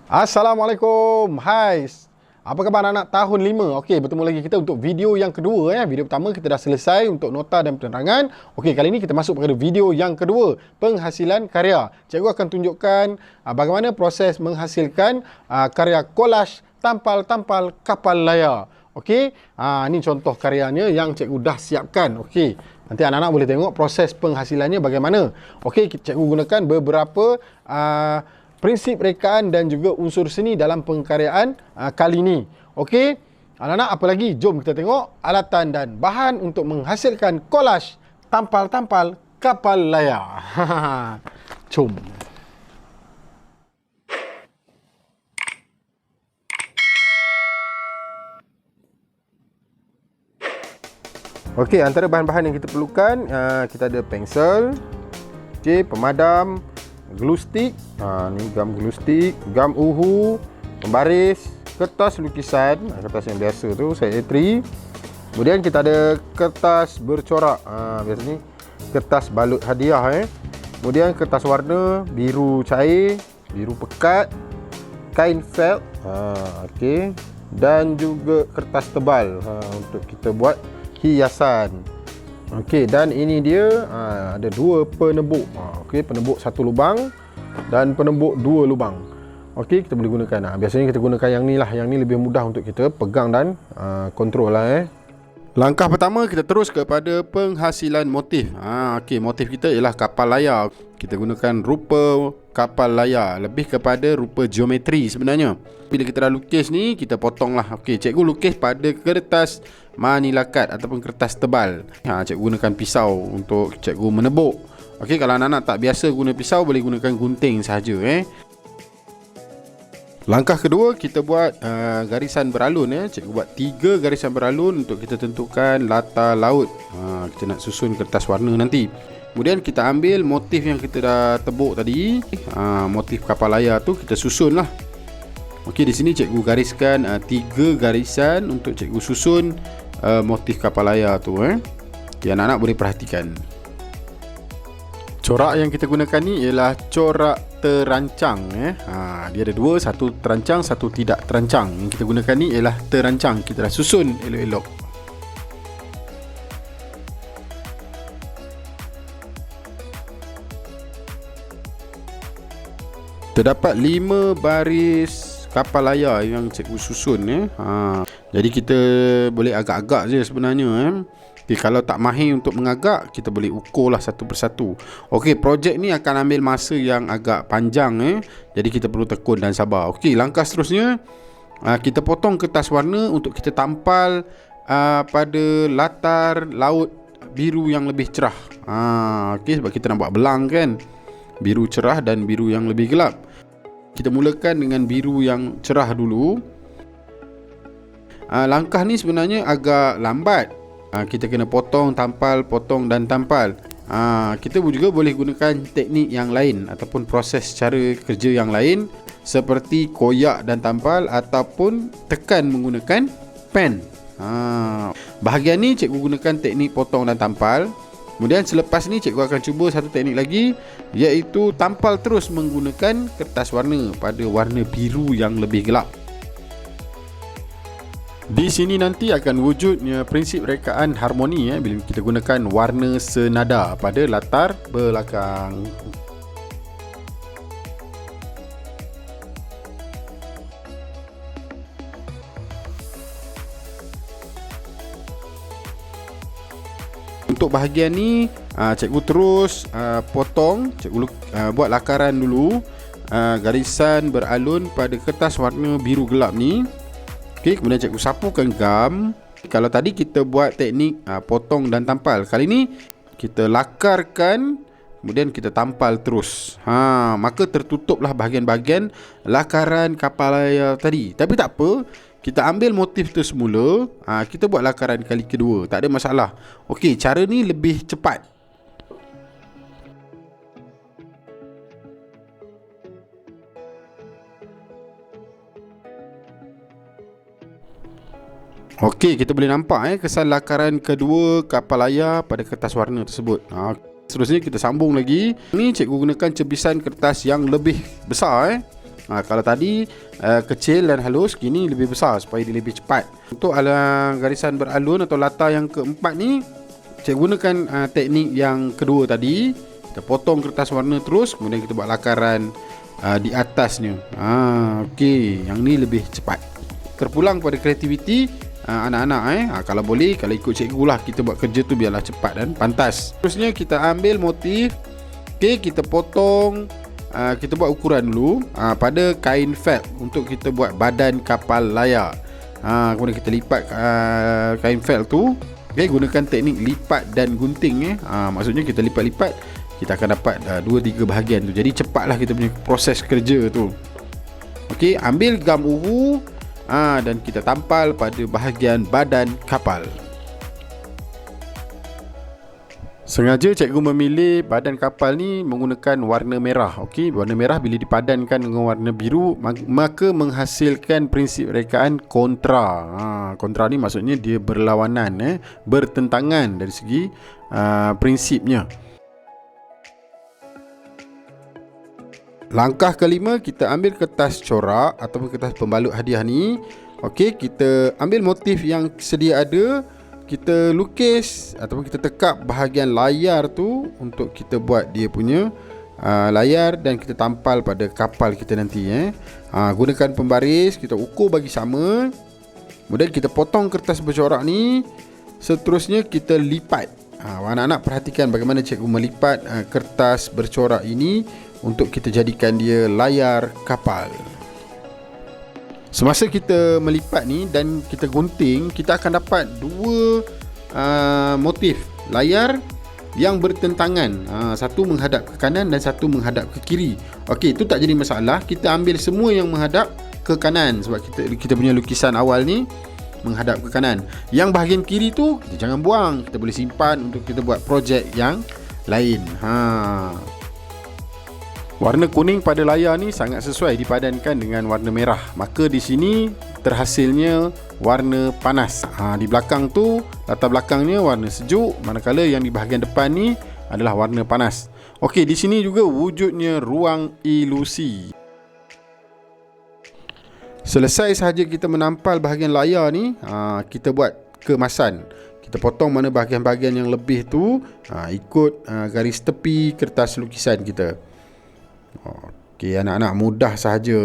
Assalamualaikum. Hai. Apa khabar anak-anak tahun 5? Okey, bertemu lagi kita untuk video yang kedua ya. Video pertama kita dah selesai untuk nota dan penerangan. Okey, kali ini kita masuk pada video yang kedua, penghasilan karya. Cikgu akan tunjukkan bagaimana proses menghasilkan karya kolaj tampal-tampal kapal layar. Okey, ini contoh karyanya yang cikgu dah siapkan. Okey, nanti anak-anak boleh tengok proses penghasilannya bagaimana. Okey, cikgu gunakan beberapa prinsip rekaan dan juga unsur seni dalam pengkaryaan kali ini. Okey, anak-anak apa lagi? Jom kita tengok alatan dan bahan untuk menghasilkan kolaj tampal-tampal kapal layar. Jom. Okey, antara bahan-bahan yang kita perlukan, kita ada pensel, okey, pemadam, glue stick, ni gam glue stick, gam uhu, pembaris, kertas lukisan, kertas yang biasa tu, size A3. Kemudian kita ada kertas bercorak, biasanya kertas balut hadiah Kemudian kertas warna biru cair, biru pekat, kain felt, okey, dan juga kertas tebal untuk kita buat hiasan. Okey, dan ini dia ada dua penembuk. Okey, penembuk satu lubang dan penembuk dua lubang. Okey, kita boleh gunakan. Biasanya kita gunakan yang ni lah. Yang ni lebih mudah untuk kita pegang dan kontrol lah Langkah pertama kita terus kepada penghasilan motif. Okey, motif kita ialah kapal layar. Kita gunakan rupa kapal layar, lebih kepada rupa geometri sebenarnya. Bila kita dah lukis ni, kita potong lah. Okey, cikgu lukis pada kertas manila cut ataupun kertas tebal. Cikgu gunakan pisau untuk cikgu menebuk. Okey, kalau anak-anak tak biasa guna pisau, boleh gunakan gunting sahaja Langkah kedua, kita buat garisan beralun Cikgu buat 3 garisan beralun untuk kita tentukan latar laut. Kita nak susun kertas warna nanti. Kemudian kita ambil motif yang kita dah tebuk tadi, motif kapal layar tu kita susun lah. Okey, di sini cikgu gariskan 3 garisan untuk cikgu susun motif kapal layar tu Okey, anak-anak boleh perhatikan. Corak yang kita gunakan ni ialah corak terancang dia ada dua, satu terancang, satu tidak terancang. Yang kita gunakan ni ialah terancang. Kita dah susun elok-elok. Terdapat 5 baris kapal layar yang cikgu susun Jadi kita boleh agak-agak je sebenarnya Okay, kalau tak mahir untuk mengagak, kita boleh ukur lah satu persatu. Okey, projek ni akan ambil masa yang agak panjang Jadi kita perlu tekun dan sabar. Okey, langkah seterusnya, kita potong kertas warna untuk kita tampal pada latar laut biru yang lebih cerah. Okey, sebab kita nak buat belang kan, biru cerah dan biru yang lebih gelap. Kita mulakan dengan biru yang cerah dulu. Langkah ni sebenarnya agak lambat. Kita kena potong, tampal, potong dan tampal. Kita juga boleh gunakan teknik yang lain ataupun proses cara kerja yang lain, seperti koyak dan tampal ataupun tekan menggunakan pen. Bahagian ni cikgu gunakan teknik potong dan tampal. Kemudian selepas ni cikgu akan cuba satu teknik lagi, iaitu tampal terus menggunakan kertas warna pada warna biru yang lebih gelap. Di sini nanti akan wujudnya prinsip rekaan harmoni bila kita gunakan warna senada pada latar belakang. Untuk bahagian ni cikgu terus potong, cikgu buat lakaran dulu, garisan beralun pada kertas warna biru gelap ni. Okey, kemudian cikgu sapukan gam. Kalau tadi kita buat teknik potong dan tampal, kali ni kita lakarkan, kemudian kita tampal terus. Maka tertutuplah bahagian-bahagian lakaran kapal layar tadi. Tapi tak apa, kita ambil motif tu semula, kita buat lakaran kali kedua, tak ada masalah. Okey, cara ni lebih cepat. Okey, kita boleh nampak kesan lakaran kedua kapal layar pada kertas warna tersebut. Seterusnya kita sambung lagi. Ni cikgu gunakan cebisan kertas yang lebih besar Kalau tadi kecil dan halus, kini lebih besar supaya dia lebih cepat. Untuk garisan beralun atau latar yang keempat ni, saya gunakan teknik yang kedua tadi. Kita potong kertas warna terus, kemudian kita buat lakaran di atasnya. Okey, yang ni lebih cepat. Terpulang pada kreativiti anak-anak. Kalau boleh, kalau ikut cikgu lah, kita buat kerja tu biarlah cepat dan pantas. Terusnya kita ambil motif. Okey, kita potong. Kita buat ukuran dulu pada kain felt untuk kita buat badan kapal layar. Kemudian kita lipat kain felt tu. Okay, gunakan teknik lipat dan gunting. Maksudnya kita lipat-lipat, kita akan dapat 2-3 bahagian tu. Jadi cepatlah kita punya proses kerja tu. Okey, ambil gam uhu dan kita tampal pada bahagian badan kapal. Sengaja cikgu memilih badan kapal ni menggunakan warna merah. Okey, warna merah bila dipadankan dengan warna biru, maka menghasilkan prinsip rekaan kontra. Kontra ni maksudnya dia berlawanan, bertentangan dari segi prinsipnya. Langkah kelima, kita ambil kertas corak ataupun kertas pembalut hadiah ni. Okey, kita ambil motif yang sedia ada, kita lukis ataupun kita tekap bahagian layar tu untuk kita buat dia punya layar dan kita tampal pada kapal kita nanti. Gunakan pembaris, kita ukur bagi sama. Kemudian kita potong kertas bercorak ni. Seterusnya kita lipat. Anak-anak perhatikan bagaimana cikgu melipat kertas bercorak ini untuk kita jadikan dia layar kapal. Semasa kita melipat ni dan kita gunting, kita akan dapat dua motif layar yang bertentangan. Satu menghadap ke kanan dan satu menghadap ke kiri. Okey, itu tak jadi masalah. Kita ambil semua yang menghadap ke kanan sebab kita punya lukisan awal ni menghadap ke kanan. Yang bahagian kiri tu kita jangan buang. Kita boleh simpan untuk kita buat projek yang lain. Warna kuning pada layar ni sangat sesuai dipadankan dengan warna merah. Maka di sini terhasilnya warna panas. Di belakang tu, latar belakangnya warna sejuk, manakala yang di bahagian depan ni adalah warna panas. Okey, di sini juga wujudnya ruang ilusi. Selesai sahaja kita menampal bahagian layar ni, kita buat kemasan. Kita potong mana bahagian-bahagian yang lebih tu, ikut garis tepi kertas lukisan kita. Okey, anak-anak, mudah sahaja.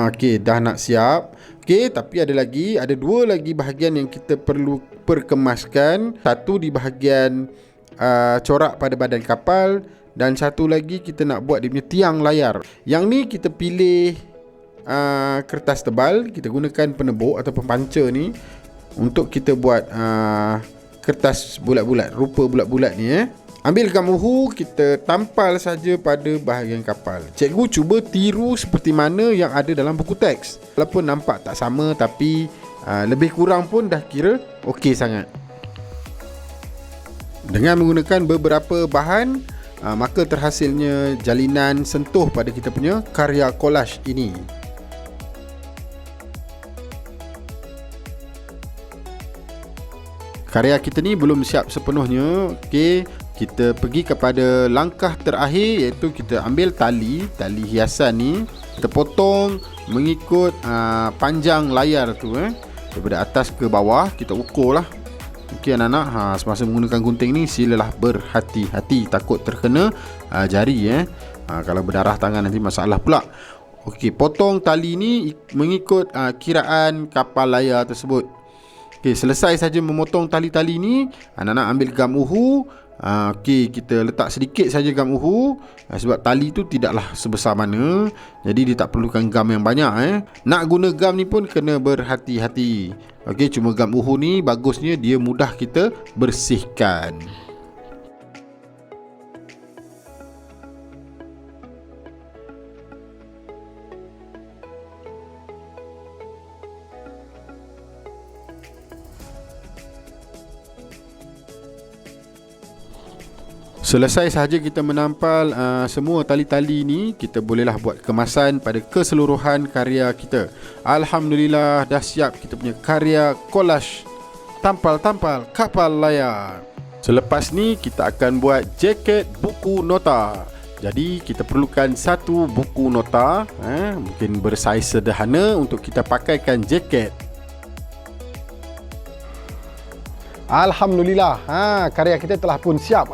Okey, dah nak siap. Okey, tapi ada dua lagi bahagian yang kita perlu perkemaskan. Satu di bahagian corak pada badan kapal, dan satu lagi kita nak buat dia punya tiang layar. Yang ni kita pilih kertas tebal. Kita gunakan penebuk atau pemanca ni untuk kita buat kertas bulat-bulat, rupa bulat-bulat ni. Ambil gam uhu, kita tampal saja pada bahagian kapal. Cikgu cuba tiru seperti mana yang ada dalam buku teks. Walaupun nampak tak sama, tapi lebih kurang pun dah kira okey sangat. Dengan menggunakan beberapa bahan, maka terhasilnya jalinan sentuh pada kita punya karya collage ini. Karya kita ni belum siap sepenuhnya. Okey, kita pergi kepada langkah terakhir, iaitu kita ambil tali hiasan ni, kita potong mengikut panjang layar tu, daripada atas ke bawah. Kita ukur lah. Okey anak-anak, semasa menggunakan gunting ni silalah berhati-hati, takut terkena jari. Kalau berdarah tangan nanti masalah pula. Okey, potong tali ni mengikut kiraan kapal layar tersebut. Okey, selesai saja memotong tali-tali ni, anak-anak ambil gam uhu. Okey, kita letak sedikit saja gam uhu, sebab tali tu tidaklah sebesar mana, jadi dia tak perlukan gam yang banyak. Nak guna gam ni pun kena berhati-hati. Okey, cuma gam uhu ni bagusnya dia mudah kita bersihkan. Selesai sahaja kita menampal semua tali-tali ni, kita bolehlah buat kemasan pada keseluruhan karya kita. Alhamdulillah, dah siap kita punya karya collage tampal-tampal kapal layar. Selepas ni kita akan buat jaket buku nota. Jadi kita perlukan satu buku nota, mungkin bersaiz sederhana untuk kita pakaikan jaket. Alhamdulillah, karya kita telah pun siap.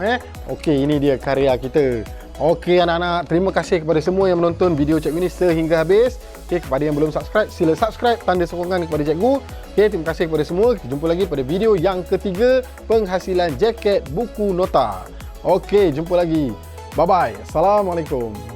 Okey, ini dia karya kita. Okey anak-anak, terima kasih kepada semua yang menonton video cikgu ni sehingga habis. Okey, kepada yang belum subscribe, sila subscribe, tanda sokongan kepada cikgu. Okey, terima kasih kepada semua. Kita jumpa lagi pada video yang ketiga, penghasilan jaket buku nota. Okey, jumpa lagi. Bye-bye. Assalamualaikum.